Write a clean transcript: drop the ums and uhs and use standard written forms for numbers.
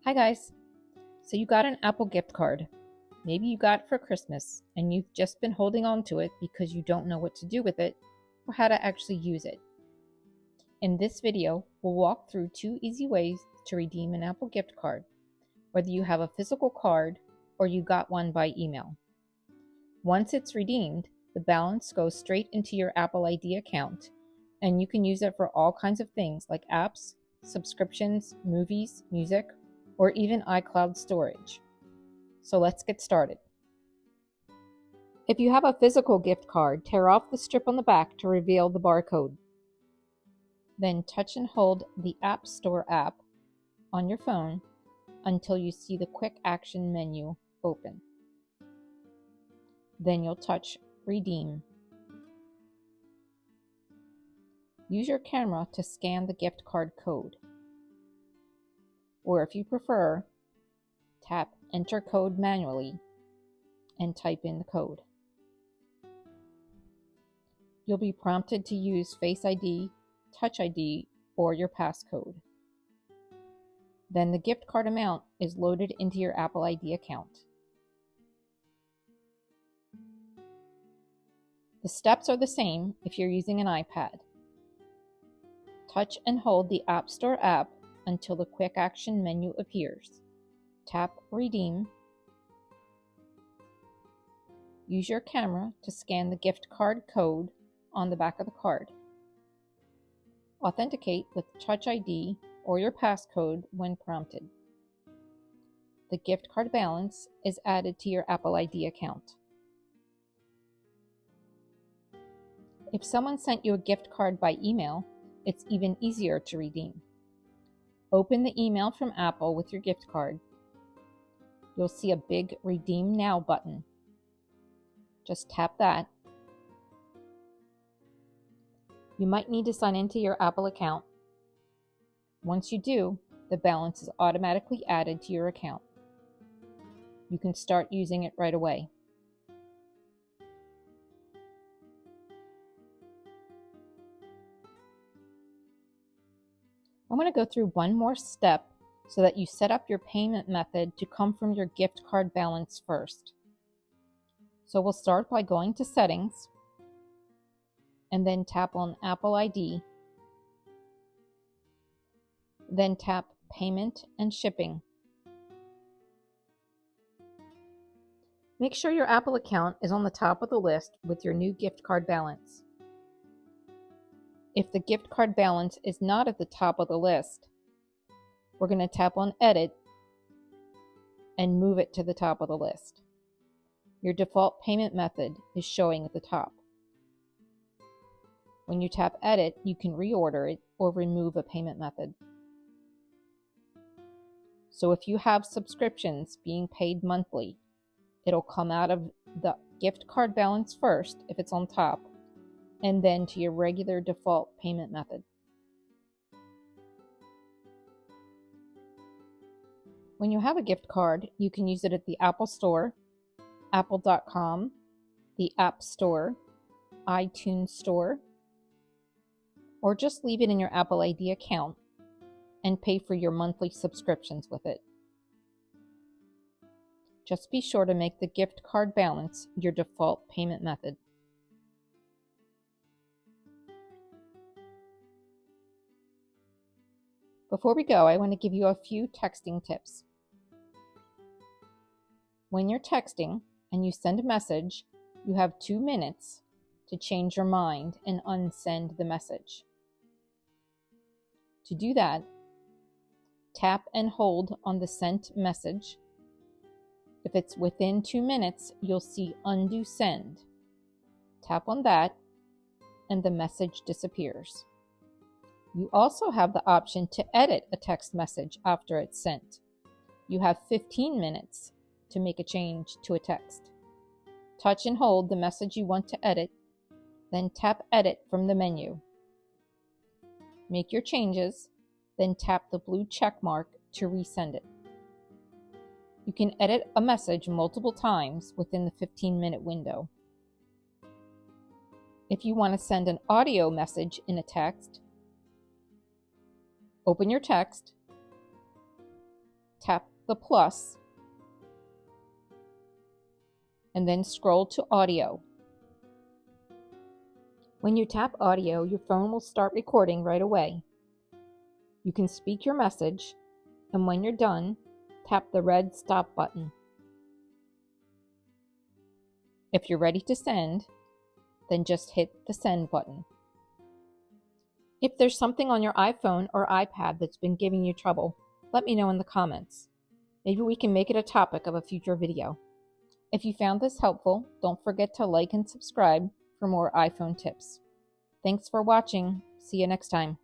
Hi guys! So you got an Apple gift card. Maybe you got it for Christmas and you've just been holding on to it because you don't know what to do with it or how to actually use it. In this video, we'll walk through 2 easy ways to redeem an Apple gift card, whether you have a physical card or you got one by email. Once it's redeemed, the balance goes straight into your Apple ID account and you can use it for all kinds of things like apps, subscriptions, movies, music, or even iCloud storage. So let's get started. If you have a physical gift card, tear off the strip on the back to reveal the barcode. Then touch and hold the App Store app on your phone until you see the Quick Action menu open. Then you'll touch Redeem. Use your camera to scan the gift card code. Or if you prefer, tap Enter Code manually and type in the code. You'll be prompted to use Face ID, Touch ID, or your passcode. Then the gift card amount is loaded into your Apple ID account. The steps are the same if you're using an iPad. Touch and hold the App Store app until the Quick Action menu appears. Tap Redeem. Use your camera to scan the gift card code on the back of the card. Authenticate with Touch ID or your passcode when prompted. The gift card balance is added to your Apple ID account. If someone sent you a gift card by email, it's even easier to redeem. Open the email from Apple with your gift card. You'll see a big Redeem Now button. Just tap that. You might need to sign into your Apple account. Once you do, the balance is automatically added to your account. You can start using it right away. I'm going to go through one more step so that you set up your payment method to come from your gift card balance first. So we'll start by going to Settings and then tap on Apple ID. Then tap Payment and Shipping. Make sure your Apple account is on the top of the list with your new gift card balance. If the gift card balance is not at the top of the list, we're going to tap on Edit and move it to the top of the list. Your default payment method is showing at the top. When you tap Edit, you can reorder it or remove a payment method. So if you have subscriptions being paid monthly, it'll come out of the gift card balance first if it's on top, and then to your regular default payment method. When you have a gift card, you can use it at the Apple Store, apple.com, the App Store, iTunes Store, or just leave it in your Apple ID account and pay for your monthly subscriptions with it. Just be sure to make the gift card balance your default payment method. Before we go, I want to give you a few texting tips. When you're texting and you send a message, you have 2 minutes to change your mind and unsend the message. To do that, tap and hold on the sent message. If it's within 2 minutes, you'll see Undo Send. Tap on that and the message disappears. You also have the option to edit a text message after it's sent. You have 15 minutes to make a change to a text. Touch and hold the message you want to edit, then tap Edit from the menu. Make your changes, then tap the blue check mark to resend it. You can edit a message multiple times within the 15-minute window. If you want to send an audio message in a text, open your text, tap the plus and then scroll to audio. When you tap audio, your phone will start recording right away. You can speak your message, and when you're done, tap the red stop button. If you're ready to send, then just hit the send button. If there's something on your iPhone or iPad that's been giving you trouble, let me know in the comments. Maybe we can make it a topic of a future video. If you found this helpful, don't forget to like and subscribe for more iPhone tips. Thanks for watching. See you next time.